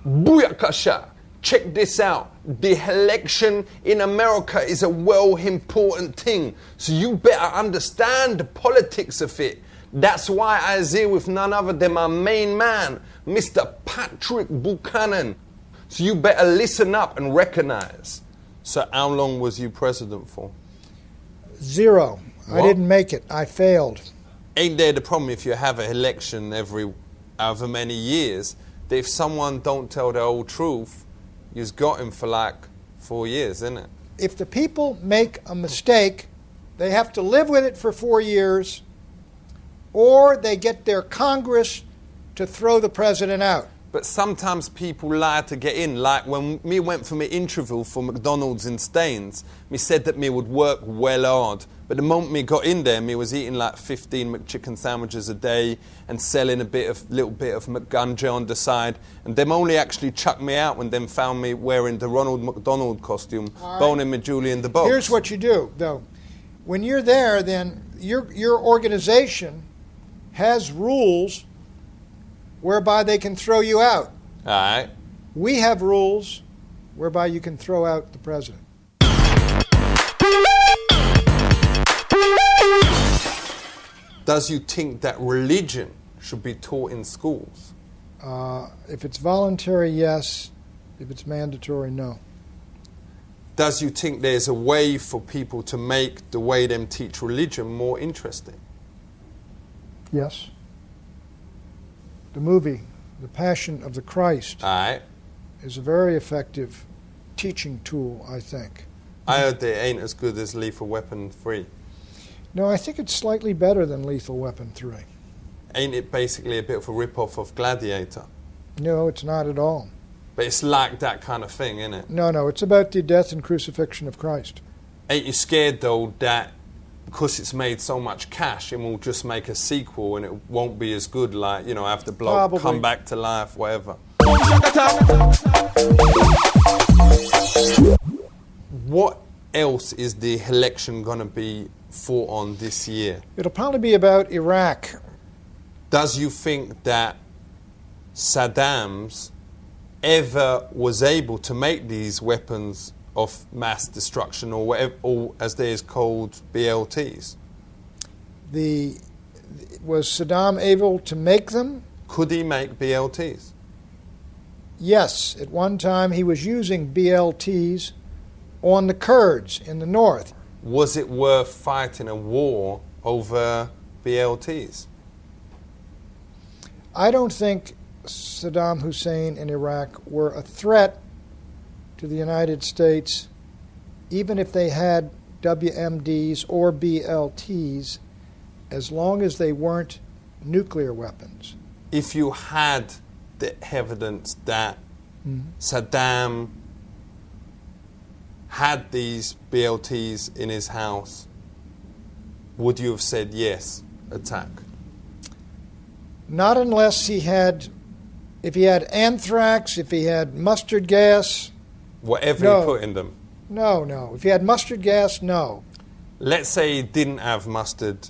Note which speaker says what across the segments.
Speaker 1: Booyakasha! Check this out. The election in America is a well important thing. So you better understand the politics of it. That's why I was here with none other than my main man, Mr. Patrick Buchanan. So you better listen up and recognize. So how long was you president for?
Speaker 2: 0.
Speaker 1: What?
Speaker 2: I didn't make it. I failed.
Speaker 1: Ain't there the problem if you have an election every however many years, that if someone don't tell the whole truth, you've got him for like 4 years, isn't it?
Speaker 2: If the people make a mistake, they have to live with it for 4 years, or they get their Congress to throw the president out.
Speaker 1: But sometimes people lie to get in. Like when me went for my interview for McDonald's in Staines, me said that me would work well hard. But the moment me got in there, me was eating like 15 McChicken sandwiches a day and selling a little bit of McGunja on the side. And them only actually chucked me out when them found me wearing the Ronald McDonald costume, boning with Julie in the box.
Speaker 2: Here's what you do, though. When you're there, then your organization has rules whereby they can throw you out.
Speaker 1: All right.
Speaker 2: We have rules whereby you can throw out the president.
Speaker 1: Does you think that religion should be taught in schools?
Speaker 2: If it's voluntary, yes. If it's mandatory, no.
Speaker 1: Does you think there's a way for people to make the way them teach religion more interesting?
Speaker 2: Yes. The movie, The Passion of the Christ,
Speaker 1: All right.
Speaker 2: is a very effective teaching tool, I think.
Speaker 1: I heard they ain't as good as Lethal Weapon 3.
Speaker 2: No, I think it's slightly better than Lethal Weapon 3.
Speaker 1: Ain't it basically a bit of a rip-off of Gladiator?
Speaker 2: No, it's not at all.
Speaker 1: But it's like that kind of thing, isn't it?
Speaker 2: No, it's about the death and crucifixion of Christ.
Speaker 1: Ain't you scared, though, that because it's made so much cash, it will just make a sequel and it won't be as good, like, have the bloke
Speaker 2: Probably.
Speaker 1: come back to life, whatever? What else is the election going to be fought on this year?
Speaker 2: It'll probably be about Iraq.
Speaker 1: Does you think that Saddam's ever was able to make these weapons of mass destruction, or whatever, or as they is called, BLTs?
Speaker 2: Was Saddam able to make them?
Speaker 1: Could he make BLTs?
Speaker 2: Yes. At one time he was using BLTs on the Kurds in the north.
Speaker 1: Was it worth fighting a war over BLTs?
Speaker 2: I don't think Saddam Hussein and Iraq were a threat to the United States, even if they had WMDs or BLTs, as long as they weren't nuclear weapons.
Speaker 1: If you had the evidence that Saddam had these BLTs in his house, would you have said yes, attack?
Speaker 2: Not unless if he had anthrax, if he had mustard gas.
Speaker 1: Whatever
Speaker 2: No.
Speaker 1: he put in them.
Speaker 2: No. If he had mustard gas, no.
Speaker 1: Let's say he didn't have mustard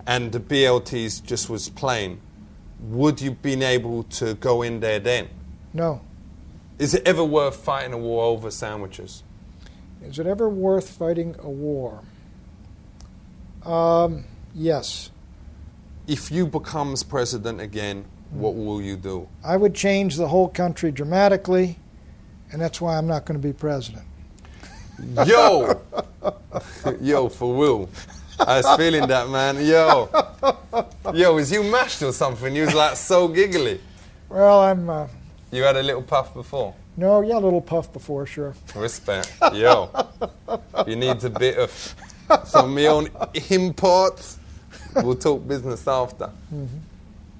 Speaker 1: and the BLTs just was plain. Would you been able to go in there then?
Speaker 2: No.
Speaker 1: Is it ever worth fighting a war over sandwiches?
Speaker 2: Is it ever worth fighting a war? Yes.
Speaker 1: If you becomes president again, what will you do?
Speaker 2: I would change the whole country dramatically, and that's why I'm not going to be president.
Speaker 1: Yo! Yo, for real. I was feeling that, man. Yo, was you mashed or something? You was like so giggly.
Speaker 2: Well,
Speaker 1: You had a little puff before?
Speaker 2: No, yeah, a little puff before, sure.
Speaker 1: Respect. Yo, you need a bit of some of my own imports. We'll talk business after.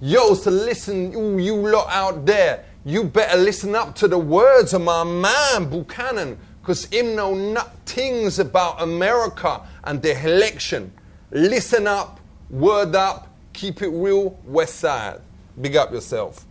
Speaker 1: Yo, so listen, you lot out there, you better listen up to the words of my man Buchanan, because him know things about America and the election. Listen up, word up, keep it real, West Side. Big up yourself.